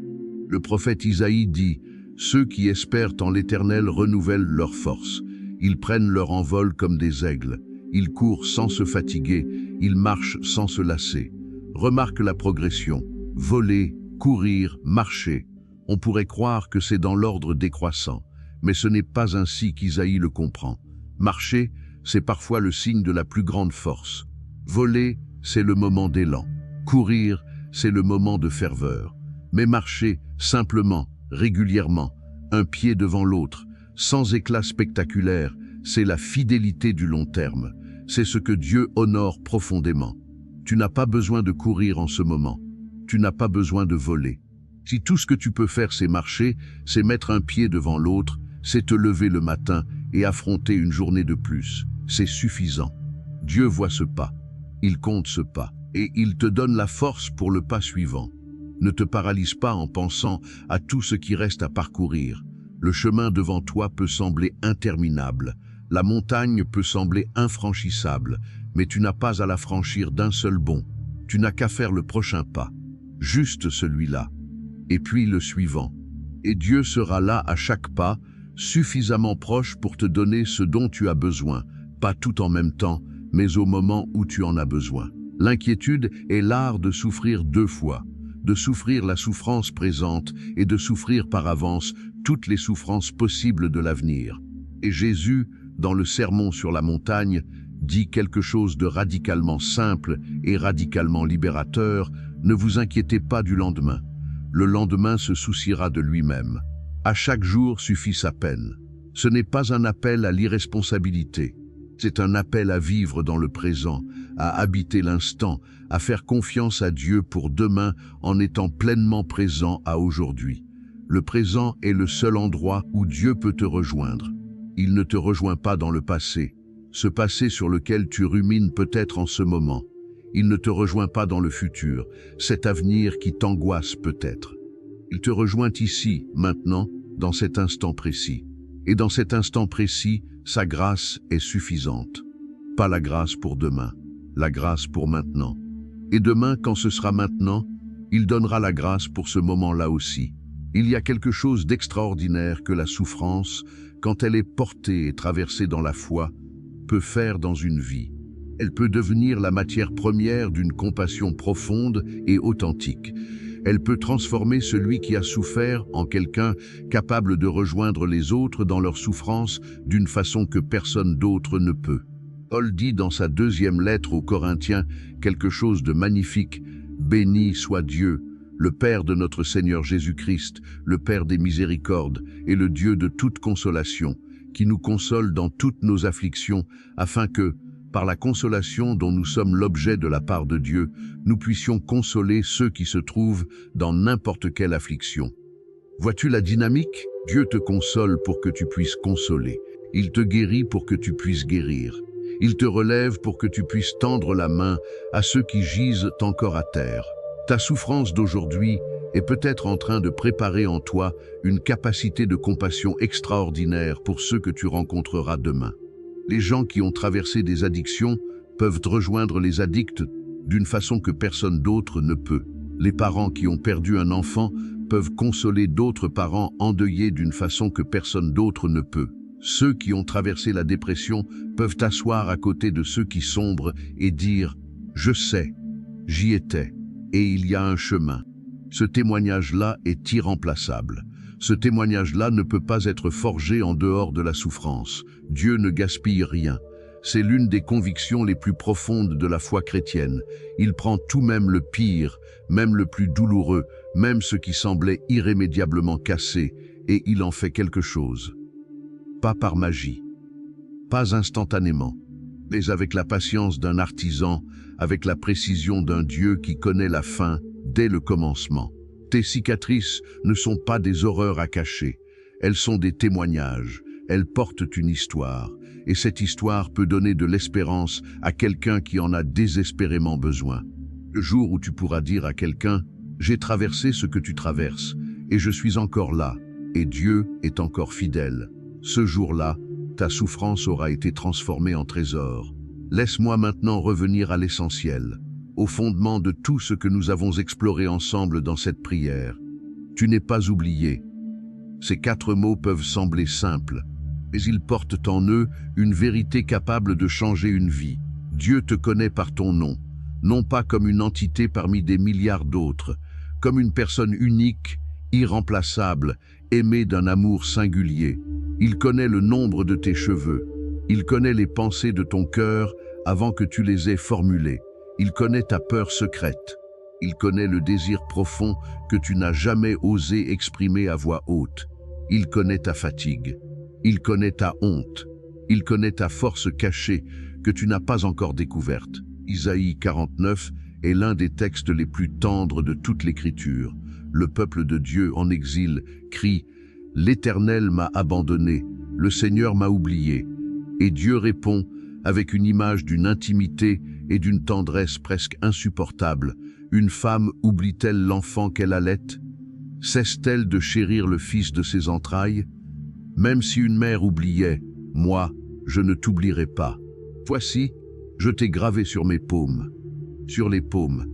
S1: Le prophète Isaïe dit « Ceux qui espèrent en l'Éternel renouvellent leurs forces. Ils prennent leur envol comme des aigles. Ils courent sans se fatiguer. Ils marchent sans se lasser. » Remarque la progression. Voler, courir, marcher. On pourrait croire que c'est dans l'ordre décroissant, mais ce n'est pas ainsi qu'Isaïe le comprend. Marcher, c'est parfois le signe de la plus grande force. Voler, c'est le moment d'élan. Courir, c'est le moment de ferveur. Mais marcher, simplement, régulièrement, un pied devant l'autre, sans éclat spectaculaire, c'est la fidélité du long terme. C'est ce que Dieu honore profondément. Tu n'as pas besoin de courir en ce moment. Tu n'as pas besoin de voler. Si tout ce que tu peux faire c'est marcher, c'est mettre un pied devant l'autre, c'est te lever le matin et affronter une journée de plus, c'est suffisant. Dieu voit ce pas, il compte ce pas, et il te donne la force pour le pas suivant. Ne te paralyse pas en pensant à tout ce qui reste à parcourir. Le chemin devant toi peut sembler interminable, la montagne peut sembler infranchissable, mais tu n'as pas à la franchir d'un seul bond. Tu n'as qu'à faire le prochain pas. Juste celui-là, et puis le suivant. Et Dieu sera là à chaque pas, suffisamment proche pour te donner ce dont tu as besoin, pas tout en même temps, mais au moment où tu en as besoin. L'inquiétude est l'art de souffrir deux fois, de souffrir la souffrance présente et de souffrir par avance toutes les souffrances possibles de l'avenir. Et Jésus, dans le Sermon sur la montagne, dit quelque chose de radicalement simple et radicalement libérateur. Ne vous inquiétez pas du lendemain. Le lendemain se souciera de lui-même. À chaque jour suffit sa peine. Ce n'est pas un appel à l'irresponsabilité. C'est un appel à vivre dans le présent, à habiter l'instant, à faire confiance à Dieu pour demain en étant pleinement présent à aujourd'hui. Le présent est le seul endroit où Dieu peut te rejoindre. Il ne te rejoint pas dans le passé, ce passé sur lequel tu rumines peut-être en ce moment. Il ne te rejoint pas dans le futur, cet avenir qui t'angoisse peut-être. Il te rejoint ici, maintenant, dans cet instant précis. Et dans cet instant précis, sa grâce est suffisante. Pas la grâce pour demain, la grâce pour maintenant. Et demain, quand ce sera maintenant, il donnera la grâce pour ce moment-là aussi. Il y a quelque chose d'extraordinaire que la souffrance, quand elle est portée et traversée dans la foi, peut faire dans une vie. Elle peut devenir la matière première d'une compassion profonde et authentique. Elle peut transformer celui qui a souffert en quelqu'un capable de rejoindre les autres dans leur souffrance d'une façon que personne d'autre ne peut. Paul dit dans sa deuxième lettre aux Corinthiens quelque chose de magnifique. « Béni soit Dieu, le Père de notre Seigneur Jésus-Christ, le Père des miséricordes et le Dieu de toute consolation, qui nous console dans toutes nos afflictions, afin que, par la consolation dont nous sommes l'objet de la part de Dieu, nous puissions consoler ceux qui se trouvent dans n'importe quelle affliction. » Vois-tu la dynamique? Dieu te console pour que tu puisses consoler. Il te guérit pour que tu puisses guérir. Il te relève pour que tu puisses tendre la main à ceux qui gisent encore à terre. Ta souffrance d'aujourd'hui est peut-être en train de préparer en toi une capacité de compassion extraordinaire pour ceux que tu rencontreras demain. Les gens qui ont traversé des addictions peuvent rejoindre les addicts d'une façon que personne d'autre ne peut. Les parents qui ont perdu un enfant peuvent consoler d'autres parents endeuillés d'une façon que personne d'autre ne peut. Ceux qui ont traversé la dépression peuvent t'asseoir à côté de ceux qui sombrent et dire « Je sais, j'y étais, et il y a un chemin ». Ce témoignage-là est irremplaçable. Ce témoignage-là ne peut pas être forgé en dehors de la souffrance. Dieu ne gaspille rien. C'est l'une des convictions les plus profondes de la foi chrétienne. Il prend tout, même le pire, même le plus douloureux, même ce qui semblait irrémédiablement cassé, et il en fait quelque chose. Pas par magie, pas instantanément, mais avec la patience d'un artisan, avec la précision d'un Dieu qui connaît la fin dès le commencement. Tes cicatrices ne sont pas des horreurs à cacher, elles sont des témoignages, elles portent une histoire, et cette histoire peut donner de l'espérance à quelqu'un qui en a désespérément besoin. Le jour où tu pourras dire à quelqu'un « J'ai traversé ce que tu traverses, et je suis encore là, et Dieu est encore fidèle », ce jour-là, ta souffrance aura été transformée en trésor. Laisse-moi maintenant revenir à l'essentiel, au fondement de tout ce que nous avons exploré ensemble dans cette prière. Tu n'es pas oublié. Ces 4 mots peuvent sembler simples, mais ils portent en eux une vérité capable de changer une vie. Dieu te connaît par ton nom, non pas comme une entité parmi des milliards d'autres, comme une personne unique, irremplaçable, aimée d'un amour singulier. Il connaît le nombre de tes cheveux. Il connaît les pensées de ton cœur avant que tu les aies formulées. Il connaît ta peur secrète. Il connaît le désir profond que tu n'as jamais osé exprimer à voix haute. Il connaît ta fatigue. Il connaît ta honte. Il connaît ta force cachée que tu n'as pas encore découverte. Isaïe 49 est l'un des textes les plus tendres de toute l'Écriture. Le peuple de Dieu en exil crie « L'Éternel m'a abandonné, le Seigneur m'a oublié ». Et Dieu répond avec une image d'une intimité et d'une tendresse presque insupportable. Une femme oublie-t-elle l'enfant qu'elle allait? Cesse-t-elle de chérir le fils de ses entrailles? Même si une mère oubliait, moi, je ne t'oublierai pas. Voici, je t'ai gravé sur mes paumes. Sur les paumes,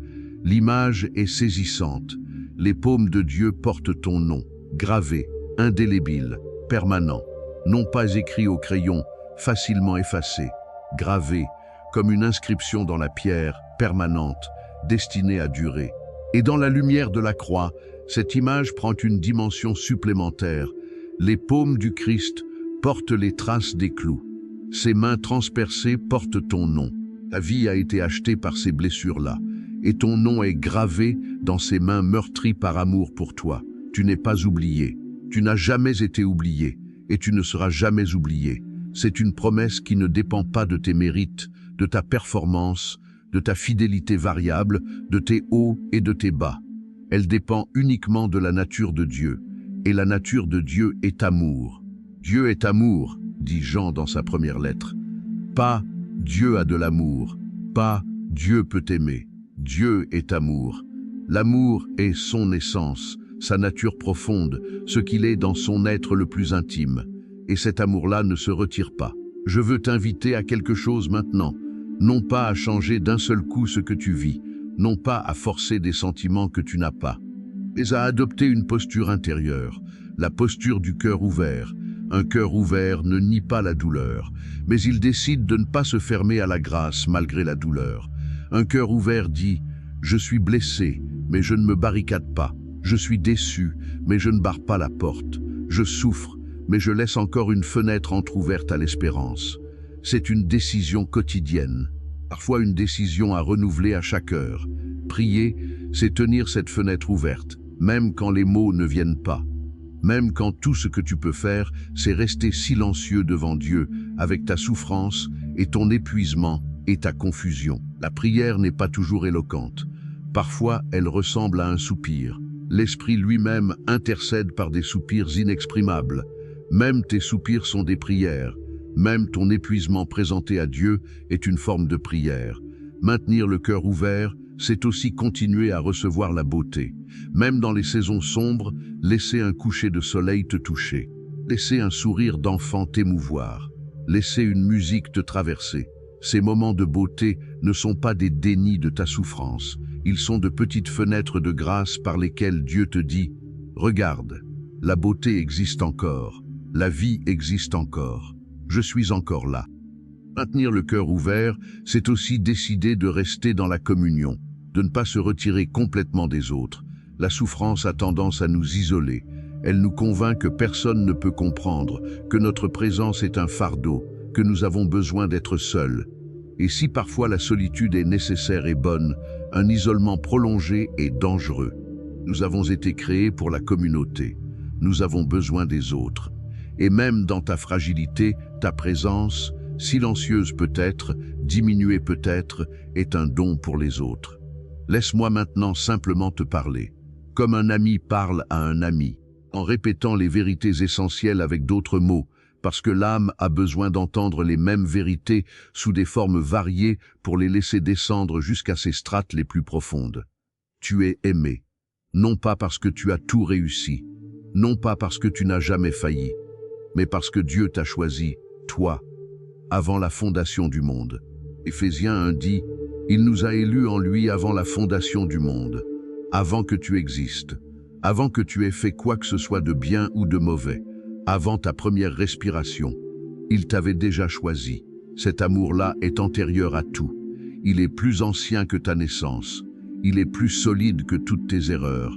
S1: l'image est saisissante. Les paumes de Dieu portent ton nom, gravé, indélébile, permanent, non pas écrit au crayon, facilement effacé, gravé, comme une inscription dans la pierre, permanente, destinée à durer. Et dans la lumière de la croix, cette image prend une dimension supplémentaire. Les paumes du Christ portent les traces des clous. Ses mains transpercées portent ton nom. Ta vie a été achetée par ces blessures-là, et ton nom est gravé dans ces mains meurtries par amour pour toi. Tu n'es pas oublié. Tu n'as jamais été oublié, et tu ne seras jamais oublié. C'est une promesse qui ne dépend pas de tes mérites, de ta performance, de ta fidélité variable, de tes hauts et de tes bas. Elle dépend uniquement de la nature de Dieu, et la nature de Dieu est amour. Dieu est amour, dit Jean dans sa première lettre. Pas « Dieu a de l'amour », pas « Dieu peut aimer ». Dieu est amour. L'amour est son essence, sa nature profonde, ce qu'il est dans son être le plus intime. Et cet amour-là ne se retire pas. Je veux t'inviter à quelque chose maintenant, non pas à changer d'un seul coup ce que tu vis, non pas à forcer des sentiments que tu n'as pas, mais à adopter une posture intérieure, la posture du cœur ouvert. Un cœur ouvert ne nie pas la douleur, mais il décide de ne pas se fermer à la grâce malgré la douleur. Un cœur ouvert dit « Je suis blessé, mais je ne me barricade pas. Je suis déçu, mais je ne barre pas la porte. Je souffre, mais je laisse encore une fenêtre entrouverte à l'espérance. » C'est une décision quotidienne, parfois une décision à renouveler à chaque heure. Prier, c'est tenir cette fenêtre ouverte, même quand les mots ne viennent pas. Même quand tout ce que tu peux faire, c'est rester silencieux devant Dieu avec ta souffrance et ton épuisement et ta confusion. La prière n'est pas toujours éloquente. Parfois, elle ressemble à un soupir. L'Esprit lui-même intercède par des soupirs inexprimables. Même tes soupirs sont des prières. Même ton épuisement présenté à Dieu est une forme de prière. Maintenir le cœur ouvert, c'est aussi continuer à recevoir la beauté. Même dans les saisons sombres, laisser un coucher de soleil te toucher. Laisser un sourire d'enfant t'émouvoir. Laisser une musique te traverser. Ces moments de beauté ne sont pas des dénis de ta souffrance. Ils sont de petites fenêtres de grâce par lesquelles Dieu te dit « Regarde, la beauté existe encore, la vie existe encore, je suis encore là. » Maintenir le cœur ouvert, c'est aussi décider de rester dans la communion, de ne pas se retirer complètement des autres. La souffrance a tendance à nous isoler. Elle nous convainc que personne ne peut comprendre, que notre présence est un fardeau, que nous avons besoin d'être seuls. Et si parfois la solitude est nécessaire et bonne, un isolement prolongé est dangereux. Nous avons été créés pour la communauté. Nous avons besoin des autres. Et même dans ta fragilité, ta présence, silencieuse peut-être, diminuée peut-être, est un don pour les autres. Laisse-moi maintenant simplement te parler, comme un ami parle à un ami, en répétant les vérités essentielles avec d'autres mots, parce que l'âme a besoin d'entendre les mêmes vérités sous des formes variées pour les laisser descendre jusqu'à ses strates les plus profondes. Tu es aimé, non pas parce que tu as tout réussi, non pas parce que tu n'as jamais failli, mais parce que Dieu t'a choisi, toi, avant la fondation du monde. Éphésiens 1 dit, « Il nous a élus en lui avant la fondation du monde, avant que tu existes, avant que tu aies fait quoi que ce soit de bien ou de mauvais, avant ta première respiration. Il t'avait déjà choisi. Cet amour-là est antérieur à tout. Il est plus ancien que ta naissance. Il est plus solide que toutes tes erreurs.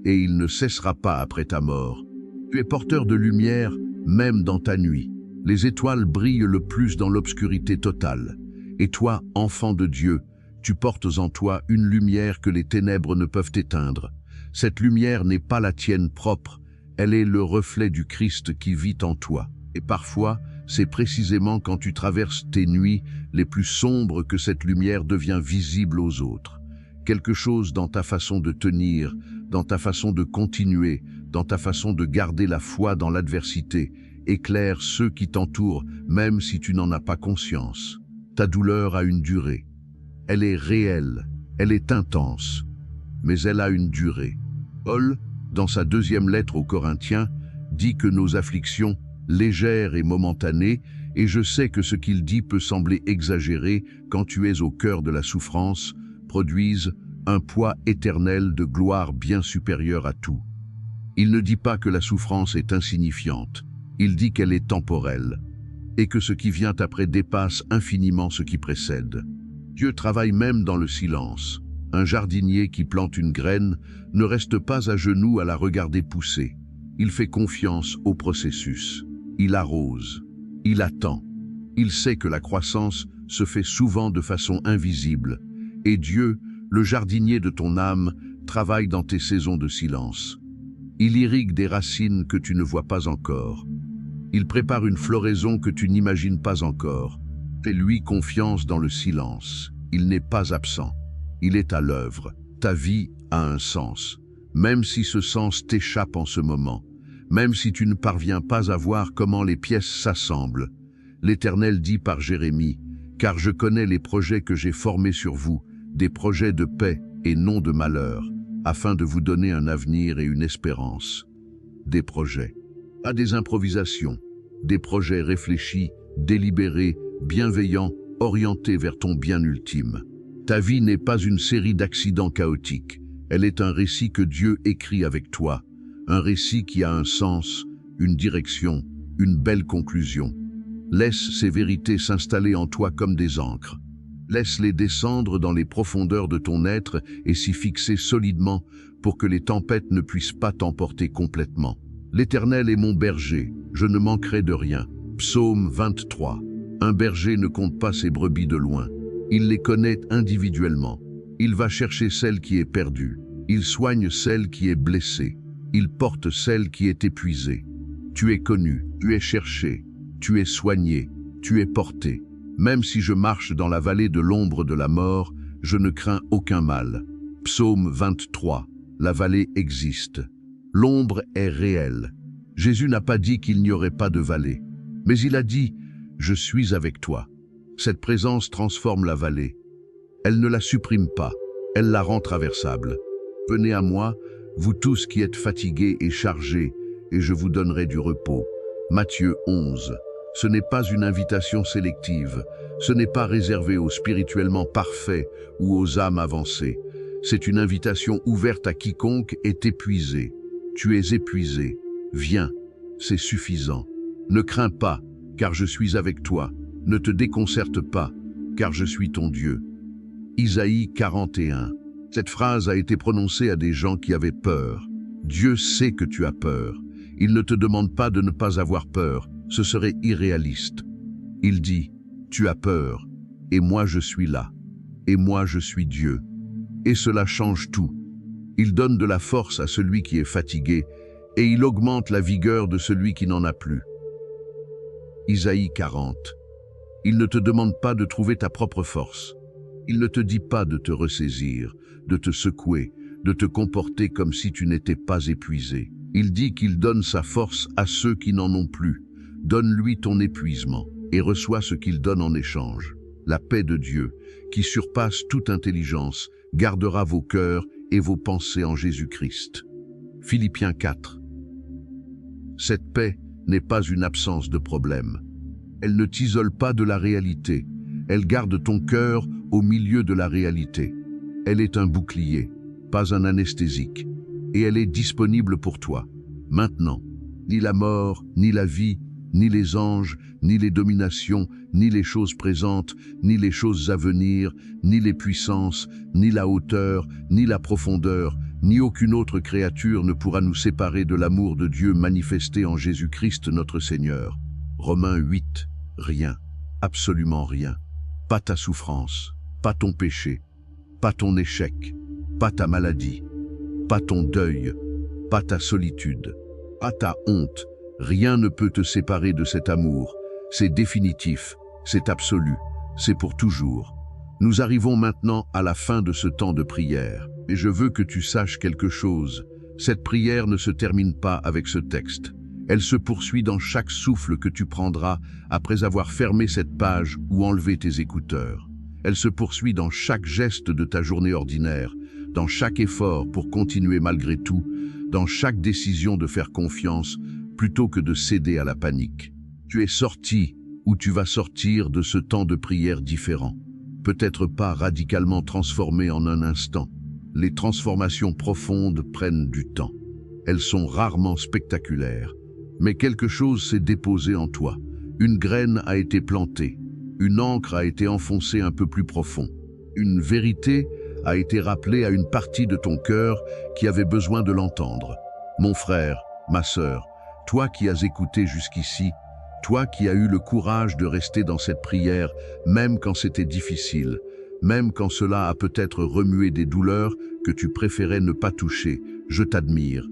S1: Et il ne cessera pas après ta mort. Tu es porteur de lumière, même dans ta nuit. Les étoiles brillent le plus dans l'obscurité totale. Et toi, enfant de Dieu, tu portes en toi une lumière que les ténèbres ne peuvent éteindre. Cette lumière n'est pas la tienne propre, elle est le reflet du Christ qui vit en toi. Et parfois, c'est précisément quand tu traverses tes nuits les plus sombres que cette lumière devient visible aux autres. Quelque chose dans ta façon de tenir, dans ta façon de continuer, dans ta façon de garder la foi dans l'adversité, éclaire ceux qui t'entourent, même si tu n'en as pas conscience. Ta douleur a une durée. Elle est réelle, elle est intense, mais elle a une durée. Paul, dans sa deuxième lettre aux Corinthiens, dit que nos afflictions, légères et momentanées, et je sais que ce qu'il dit peut sembler exagéré quand tu es au cœur de la souffrance, produisent un poids éternel de gloire bien supérieur à tout. Il ne dit pas que la souffrance est insignifiante, il dit qu'elle est temporelle, et que ce qui vient après dépasse infiniment ce qui précède. Dieu travaille même dans le silence. Un jardinier qui plante une graine ne reste pas à genoux à la regarder pousser. Il fait confiance au processus. Il arrose. Il attend. Il sait que la croissance se fait souvent de façon invisible. Et Dieu, le jardinier de ton âme, travaille dans tes saisons de silence. Il irrigue des racines que tu ne vois pas encore. Il prépare une floraison que tu n'imagines pas encore. Fais-lui confiance dans le silence. Il n'est pas absent. Il est à l'œuvre. Ta vie a un sens. Même si ce sens t'échappe en ce moment, même si tu ne parviens pas à voir comment les pièces s'assemblent, l'Éternel dit par Jérémie, « Car je connais les projets que j'ai formés sur vous, des projets de paix et non de malheur, afin de vous donner un avenir et une espérance. » Des projets, pas des improvisations, des projets réfléchis, délibérés, bienveillants, orientés vers ton bien ultime. Ta vie n'est pas une série d'accidents chaotiques. Elle est un récit que Dieu écrit avec toi, un récit qui a un sens, une direction, une belle conclusion. Laisse ces vérités s'installer en toi comme des ancres. Laisse-les descendre dans les profondeurs de ton être et s'y fixer solidement pour que les tempêtes ne puissent pas t'emporter complètement. L'Éternel est mon berger, je ne manquerai de rien. Psaume 23. Un berger ne compte pas ses brebis de loin. Il les connaît individuellement. Il va chercher celle qui est perdue. Il soigne celle qui est blessée. Il porte celle qui est épuisée. Tu es connu, tu es cherché, tu es soigné, tu es porté. Même si je marche dans la vallée de l'ombre de la mort, je ne crains aucun mal. Psaume 23. La vallée existe. L'ombre est réelle. Jésus n'a pas dit qu'il n'y aurait pas de vallée, mais il a dit « Je suis avec toi ». Cette présence transforme la vallée. Elle ne la supprime pas, elle la rend traversable. Venez à moi, vous tous qui êtes fatigués et chargés, et je vous donnerai du repos. Matthieu 11. Ce n'est pas une invitation sélective, ce n'est pas réservé aux spirituellement parfaits ou aux âmes avancées. C'est une invitation ouverte à quiconque est épuisé. Tu es épuisé, viens, c'est suffisant. Ne crains pas, car je suis avec toi. Ne te déconcerte pas, car je suis ton Dieu. Isaïe 41. Cette phrase a été prononcée à des gens qui avaient peur. Dieu sait que tu as peur. Il ne te demande pas de ne pas avoir peur, ce serait irréaliste. Il dit, tu as peur, et moi je suis là, et moi je suis Dieu. Et cela change tout. Il donne de la force à celui qui est fatigué, et il augmente la vigueur de celui qui n'en a plus. Isaïe 40. Il ne te demande pas de trouver ta propre force. Il ne te dit pas de te ressaisir, de te secouer, de te comporter comme si tu n'étais pas épuisé. Il dit qu'il donne sa force à ceux qui n'en ont plus. Donne-lui ton épuisement et reçois ce qu'il donne en échange. La paix de Dieu, qui surpasse toute intelligence, gardera vos cœurs et vos pensées en Jésus-Christ. Philippiens 4. Cette paix n'est pas une absence de problème. Elle ne t'isole pas de la réalité. Elle garde ton cœur au milieu de la réalité. Elle est un bouclier, pas un anesthésique. Et elle est disponible pour toi, maintenant. Ni la mort, ni la vie, ni les anges, ni les dominations, ni les choses présentes, ni les choses à venir, ni les puissances, ni la hauteur, ni la profondeur, ni aucune autre créature ne pourra nous séparer de l'amour de Dieu manifesté en Jésus-Christ notre Seigneur. Romains 8. Rien, absolument rien. Pas ta souffrance, pas ton péché, pas ton échec, pas ta maladie, pas ton deuil, pas ta solitude, pas ta honte. Rien ne peut te séparer de cet amour. C'est définitif, c'est absolu, c'est pour toujours. Nous arrivons maintenant à la fin de ce temps de prière. Et je veux que tu saches quelque chose. Cette prière ne se termine pas avec ce texte. Elle se poursuit dans chaque souffle que tu prendras après avoir fermé cette page ou enlevé tes écouteurs. Elle se poursuit dans chaque geste de ta journée ordinaire, dans chaque effort pour continuer malgré tout, dans chaque décision de faire confiance plutôt que de céder à la panique. Tu es sorti ou tu vas sortir de ce temps de prière différent. Peut-être pas radicalement transformé en un instant. Les transformations profondes prennent du temps. Elles sont rarement spectaculaires. Mais quelque chose s'est déposé en toi. Une graine a été plantée. Une ancre a été enfoncée un peu plus profond. Une vérité a été rappelée à une partie de ton cœur qui avait besoin de l'entendre. Mon frère, ma sœur, toi qui as écouté jusqu'ici, toi qui as eu le courage de rester dans cette prière, même quand c'était difficile, même quand cela a peut-être remué des douleurs que tu préférais ne pas toucher, je t'admire.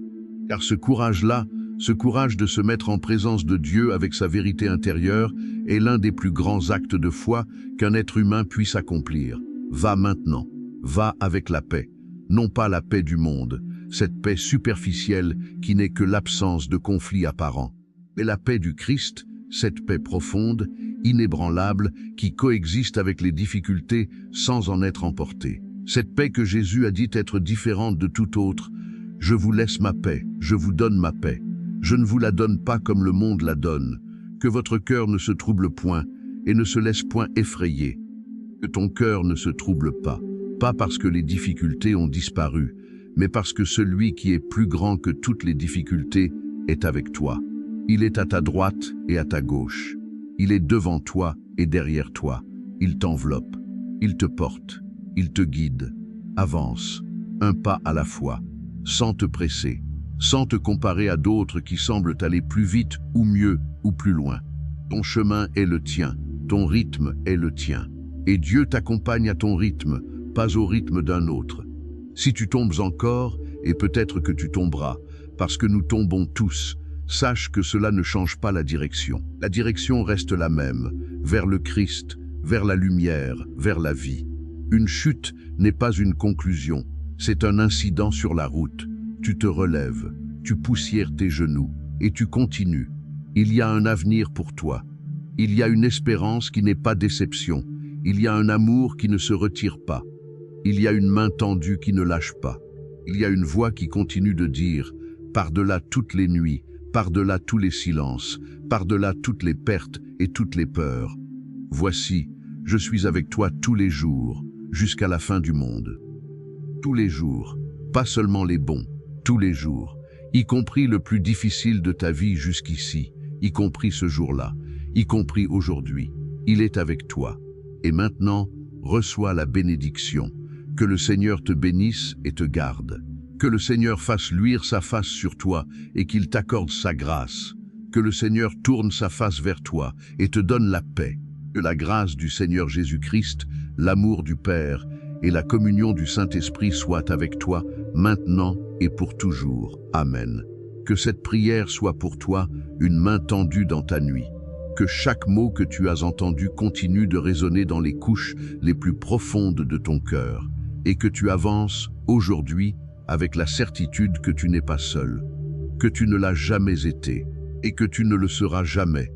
S1: Car ce courage-là, ce courage de se mettre en présence de Dieu avec sa vérité intérieure est l'un des plus grands actes de foi qu'un être humain puisse accomplir. Va maintenant, va avec la paix, non pas la paix du monde, cette paix superficielle qui n'est que l'absence de conflits apparents, mais la paix du Christ, cette paix profonde, inébranlable, qui coexiste avec les difficultés sans en être emportée. Cette paix que Jésus a dit être différente de toute autre. Je vous laisse ma paix, je vous donne ma paix. Je ne vous la donne pas comme le monde la donne. Que votre cœur ne se trouble point et ne se laisse point effrayer. Que ton cœur ne se trouble pas, pas parce que les difficultés ont disparu, mais parce que celui qui est plus grand que toutes les difficultés est avec toi. Il est à ta droite et à ta gauche. Il est devant toi et derrière toi. Il t'enveloppe, il te porte, il te guide. Avance, un pas à la fois, sans te presser, sans te comparer à d'autres qui semblent aller plus vite ou mieux ou plus loin. Ton chemin est le tien, ton rythme est le tien. Et Dieu t'accompagne à ton rythme, pas au rythme d'un autre. Si tu tombes encore, et peut-être que tu tomberas, parce que nous tombons tous, sache que cela ne change pas la direction. La direction reste la même, vers le Christ, vers la lumière, vers la vie. Une chute n'est pas une conclusion, c'est un incident sur la route. Tu te relèves, tu poussières tes genoux, et tu continues. Il y a un avenir pour toi. Il y a une espérance qui n'est pas déception. Il y a un amour qui ne se retire pas. Il y a une main tendue qui ne lâche pas. Il y a une voix qui continue de dire, par-delà toutes les nuits, par-delà tous les silences, par-delà toutes les pertes et toutes les peurs. Voici, je suis avec toi tous les jours, jusqu'à la fin du monde. Tous les jours, pas seulement les bons, tous les jours, y compris le plus difficile de ta vie jusqu'ici, y compris ce jour-là, y compris aujourd'hui. Il est avec toi. Et maintenant, reçois la bénédiction. Que le Seigneur te bénisse et te garde. Que le Seigneur fasse luire sa face sur toi et qu'il t'accorde sa grâce. Que le Seigneur tourne sa face vers toi et te donne la paix. Que la grâce du Seigneur Jésus-Christ, l'amour du Père et la communion du Saint-Esprit soient avec toi, maintenant et pour toujours. Amen. Que cette prière soit pour toi une main tendue dans ta nuit. Que chaque mot que tu as entendu continue de résonner dans les couches les plus profondes de ton cœur, et que tu avances aujourd'hui avec la certitude que tu n'es pas seul, que tu ne l'as jamais été, et que tu ne le seras jamais.